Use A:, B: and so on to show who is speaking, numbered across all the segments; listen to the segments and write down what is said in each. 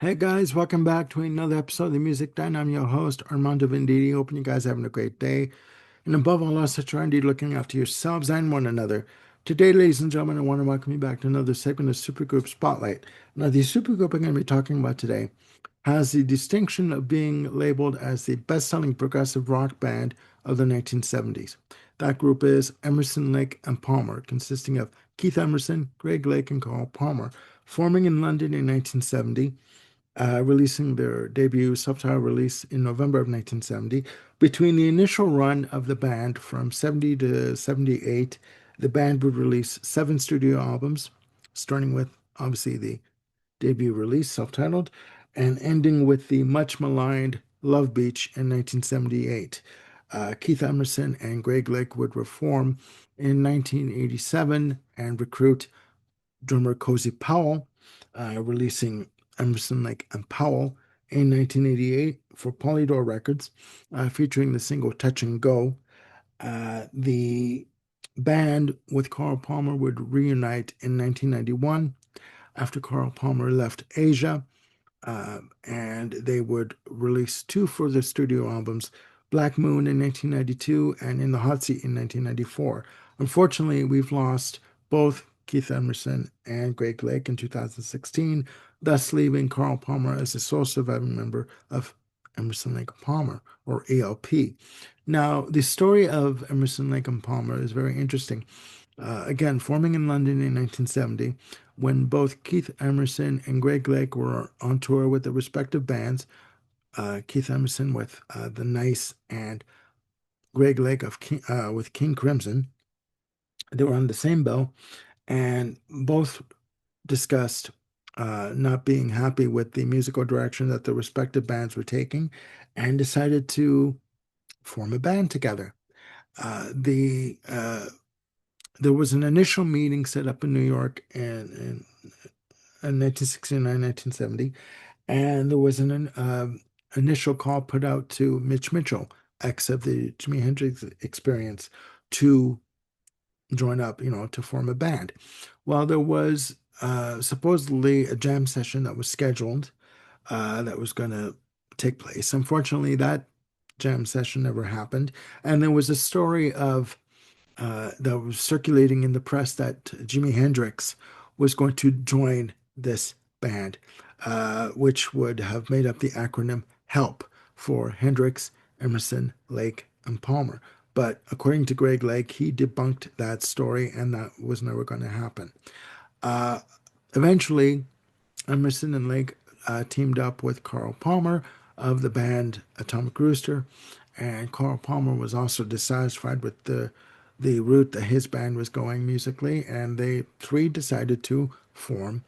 A: Hey guys, welcome back to another episode of the Music Den. I'm your host, Armando Venditti. Hoping you guys are having a great day. And above all else, that you're indeed looking after yourselves and one another. Today, ladies and gentlemen, I want to welcome you back to another segment of Supergroup Spotlight. Now, the supergroup I'm going to be talking about today has the distinction of being labeled as the best-selling progressive rock band of the 1970s. That group is Emerson, Lake, and Palmer, consisting of Keith Emerson, Greg Lake, and Carl Palmer, forming in London in 1970, releasing their debut self-titled release in November of 1970. Between the initial run of the band from 70 to 78, the band would release 7 studio albums, starting with obviously the debut release, self-titled, and ending with the much maligned Love Beach in 1978. Keith Emerson and Greg Lake would reform in 1987 and recruit drummer Cozy Powell, releasing Emerson, Lake, and Powell in 1988 for Polydor Records, featuring the single Touch and Go. The band with Carl Palmer would reunite in 1991 after Carl Palmer left Asia, and they would release 2 further studio albums, Black Moon in 1992 and In the Hot Seat in 1994. Unfortunately, we've lost both Keith Emerson and Greg Lake in 2016, thus leaving Carl Palmer as the sole surviving member of Emerson, Lake and Palmer, or ELP. Now, the story of Emerson, Lake and Palmer is very interesting. Again, forming in London in 1970, when both Keith Emerson and Greg Lake were on tour with their respective bands, Keith Emerson with The Nice and Greg Lake with King Crimson. They were on the same bill, and both discussed not being happy with the musical direction that the respective bands were taking and decided to form a band together. There was an initial meeting set up in New York in 1969, 1970, and there was an initial call put out to Mitch Mitchell, ex of the Jimi Hendrix Experience, to join up, to form a band. Well, there was supposedly a jam session that was scheduled that was going to take place. Unfortunately, that jam session never happened, and there was a story of that was circulating in the press that Jimi Hendrix was going to join this band, which would have made up the acronym HELP for Hendrix, Emerson, Lake, and Palmer. But according to Greg Lake, he debunked that story, and that was never going to happen. Uh, Eventually, Emerson and Lake teamed up with Carl Palmer of the band Atomic Rooster, and Carl Palmer was also dissatisfied with the route that his band was going musically, and they three decided to form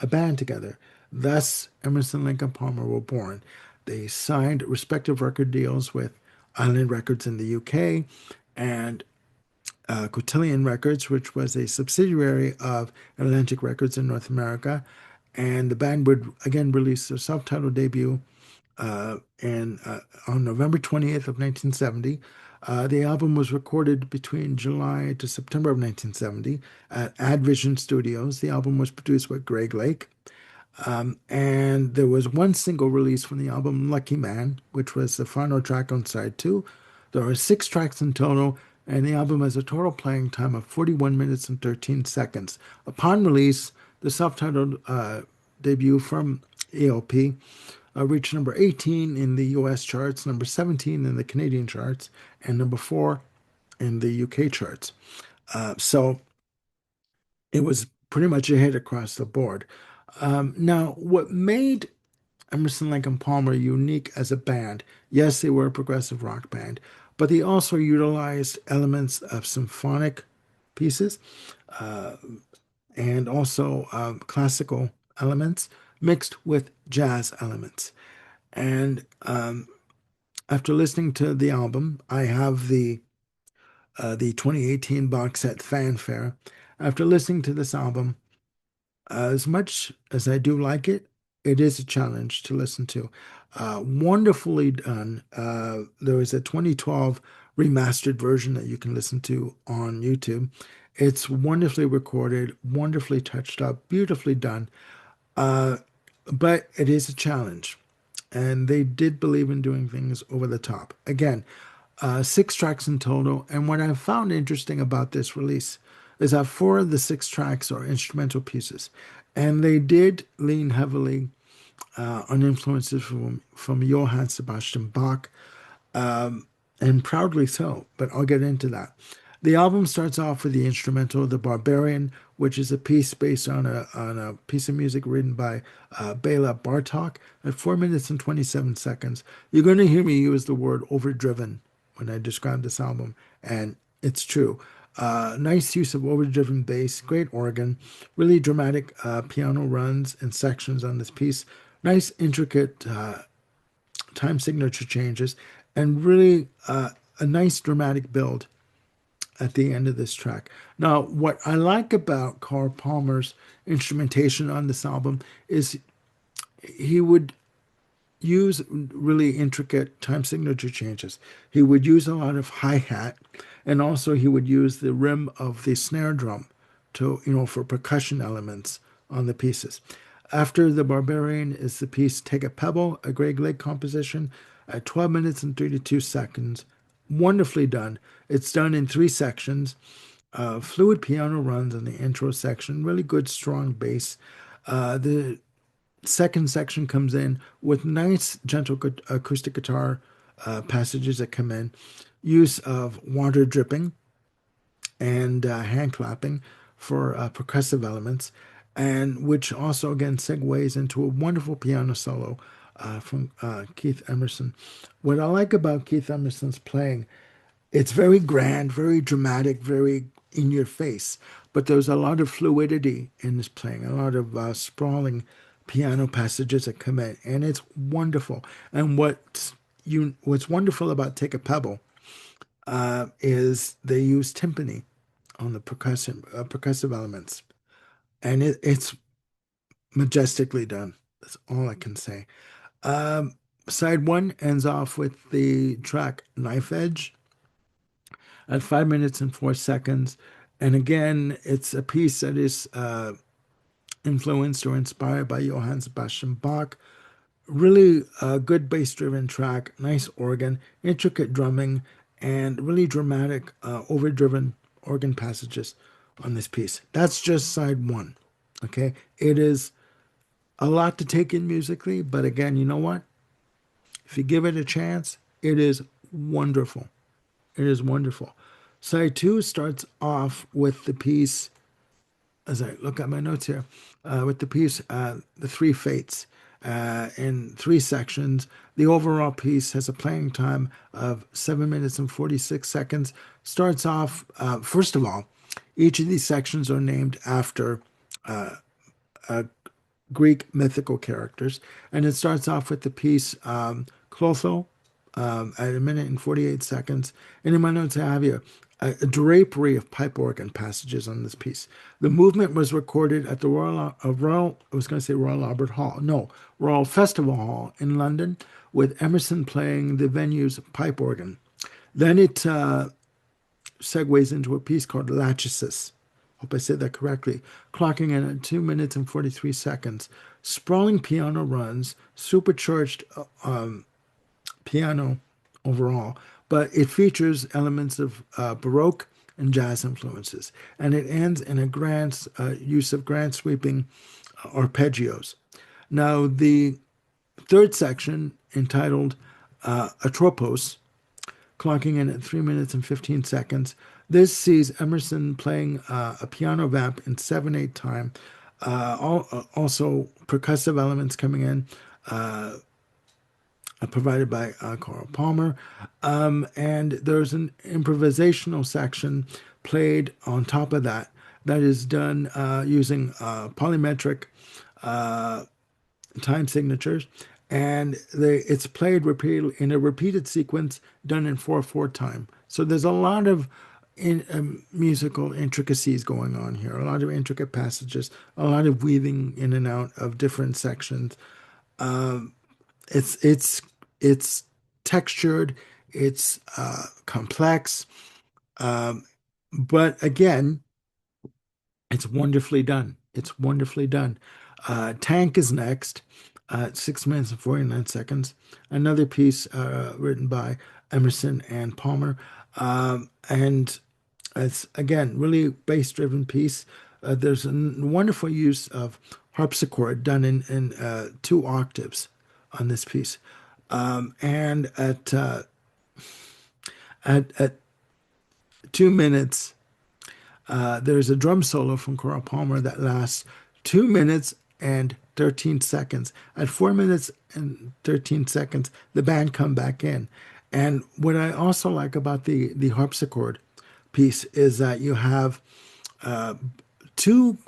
A: a band together. Thus, Emerson, Lake, and Palmer were born. They signed respective record deals with Island Records in the UK and Cotillion Records, which was a subsidiary of Atlantic Records in North America. And the band would again release their self-titled debut on November 20th of 1970. The album was recorded between July to September of 1970 at Advision Studios. The album was produced by Greg Lake. And there was one single release from the album, Lucky Man, which was the final track on side 2. There are 6 tracks in total, and the album has a total playing time of 41 minutes and 13 seconds. Upon release, the self-titled debut from ELP reached number 18 in the US charts, number 17 in the Canadian charts, and number 4 in the UK charts. So it was pretty much a hit across the board. Now, what made Emerson, Lake and Palmer unique as a band, yes, they were a progressive rock band, but they also utilized elements of symphonic pieces and also classical elements mixed with jazz elements. And after listening to the album, I have the 2018 box set Fanfare. After listening to this album, as much as I do like it, it is a challenge to listen to. Wonderfully done. There is a 2012 remastered version that you can listen to on YouTube. It's wonderfully recorded, wonderfully touched up, beautifully done. Uh, but it is a challenge. And they did believe in doing things over the top. Again, six tracks in total. And what I found interesting about this release is that four of the six tracks are instrumental pieces. And they did lean heavily on influences from Johann Sebastian Bach, and proudly so, but I'll get into that. The album starts off with the instrumental "The Barbarian," which is a piece based on a piece of music written by Bela Bartok at 4 minutes and 27 seconds. You're going to hear me use the word overdriven when I describe this album, and it's true. Nice use of overdriven bass, great organ, really dramatic piano runs and sections on this piece. Nice, intricate time signature changes, and really a nice dramatic build at the end of this track. Now, what I like about Carl Palmer's instrumentation on this album is he would use really intricate time signature changes. He would use a lot of hi-hat, and also he would use the rim of the snare drum to, for percussion elements on the pieces. After The Barbarian is the piece Take a Pebble, a Greg Lake composition at 12 minutes and 32 seconds. Wonderfully done. It's done in three sections. Fluid piano runs in the intro section, really good strong bass. The second section comes in with nice gentle acoustic guitar passages that come in, use of water dripping and hand clapping for percussive elements, and which also again segues into a wonderful piano solo from Keith Emerson. What I like about Keith Emerson's playing, it's very grand, very dramatic, very in your face, but there's a lot of fluidity in his playing, a lot of sprawling piano passages that come in, and it's wonderful. And what's wonderful about Take a Pebble is they use timpani on the percussive elements, and it's majestically done. That's all I can say. Side one ends off with the track Knife Edge at 5 minutes and 4 seconds. And again, it's a piece that is influenced or inspired by Johann Sebastian Bach. Really a good bass driven track, nice organ, intricate drumming, and really dramatic, overdriven organ passages on this piece. That's just side one. Okay. It is a lot to take in musically, but again, you know what? If you give it a chance, it is wonderful. It is wonderful. Side two starts off with the piece, as I look at my notes here, with the piece, The Three Fates, in three sections. The overall piece has a playing time of 7 minutes and 46 seconds. Starts off, first of all, each of these sections are named after Greek mythical characters. And it starts off with the piece Clotho at 1 minute and 48 seconds. And in my notes, I have here a drapery of pipe organ passages on this piece. The movement was recorded at the I was going to say Royal Albert Hall. No, Royal Festival Hall in London, with Emerson playing the venue's pipe organ. Then it segues into a piece called Lachesis. Hope I said that correctly. Clocking in at 2 minutes and 43 seconds. Sprawling piano runs, supercharged piano overall, but it features elements of Baroque and jazz influences. And it ends in a grand use of grand sweeping arpeggios. Now, the third section, entitled Atropos, clocking in at 3 minutes and 15 seconds. This sees Emerson playing a piano vamp in 7/8 time. Also, percussive elements coming in, provided by Carl Palmer. And there's an improvisational section played on top of that that is done using polymetric time signatures, and it's played repeatedly in a repeated sequence done in 4/4 time. So there's a lot of musical intricacies going on here, a lot of intricate passages, a lot of weaving in and out of different sections. It's textured, it's complex, but again, it's wonderfully done. It's wonderfully done. Tank is next, 6 minutes and 49 seconds. Another piece written by Emerson and Palmer. And it's, again, really bass driven piece. There's a wonderful use of harpsichord done in 2 octaves on this piece. And at 2 minutes, there's a drum solo from Coral Palmer that lasts 2 minutes and 13 seconds. At 4 minutes and 13 seconds, the band come back in. And what I also like about the harpsichord piece is that you have two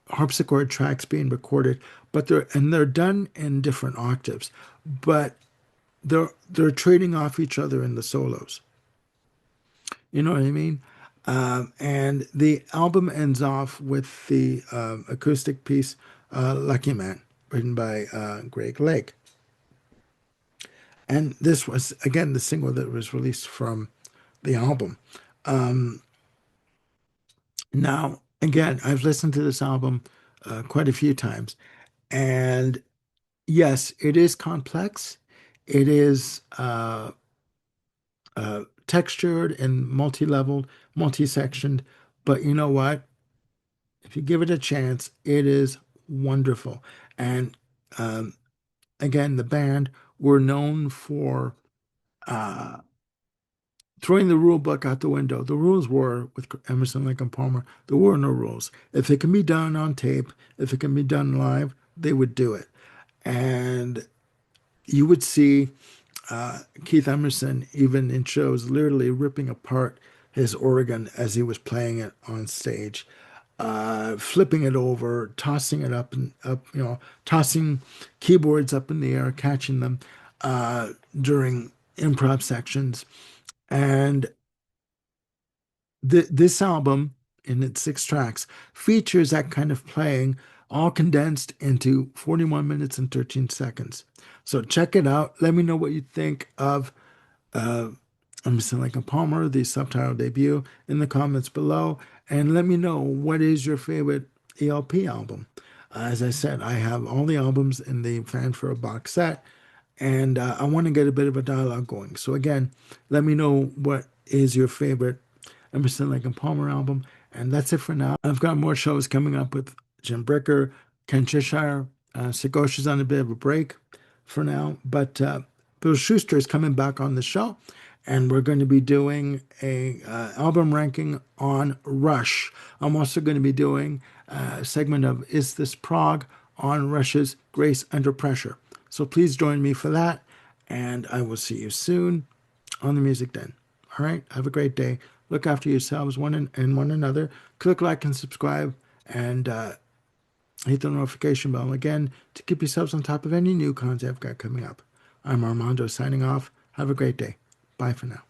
A: harpsichord tracks being recorded, but they're done in different octaves, but they're trading off each other in the solos. You know what I mean? And the album ends off with the acoustic piece "Lucky Man," written by Greg Lake. And this was again the single that was released from the album. Now, again, I've listened to this album quite a few times, and yes, it is complex. It is textured and multi-leveled, multi-sectioned. But you know what? If you give it a chance, it is wonderful. And um, again, the band were known for uh, throwing the rule book out the window. The rules were with Emerson, Lake and Palmer. There were no rules. If it can be done on tape, if it can be done live, they would do it. And you would see Keith Emerson, even in shows, literally ripping apart his organ as he was playing it on stage, flipping it over, tossing it up and up, tossing keyboards up in the air, catching them during improv sections. And this album, in its 6 tracks, features that kind of playing, all condensed into 41 minutes and 13 seconds. So check it out. Let me know what you think of uh, Emerson, Lake and Palmer, the subtitle debut, in the comments below. And let me know, what is your favorite ELP album? As I said, I have all the albums in the Fanfare box set, and I want to get a bit of a dialogue going. So again, let me know what is your favorite Emerson, Lake and Palmer album. And that's it for now. I've got more shows coming up with Jim Bricker, Ken Cheshire. Sagosha's on a bit of a break for now, but Bill Schuster is coming back on the show, and we're going to be doing a album ranking on Rush. I'm also going to be doing a segment of Is This Prog on Rush's Grace Under Pressure. So please join me for that, and I will see you soon on the Music Den. All right, have a great day. Look after yourselves and one another. Click like and subscribe, and hit the notification bell again to keep yourselves on top of any new content I've got coming up. I'm Armando signing off. Have a great day. Bye for now.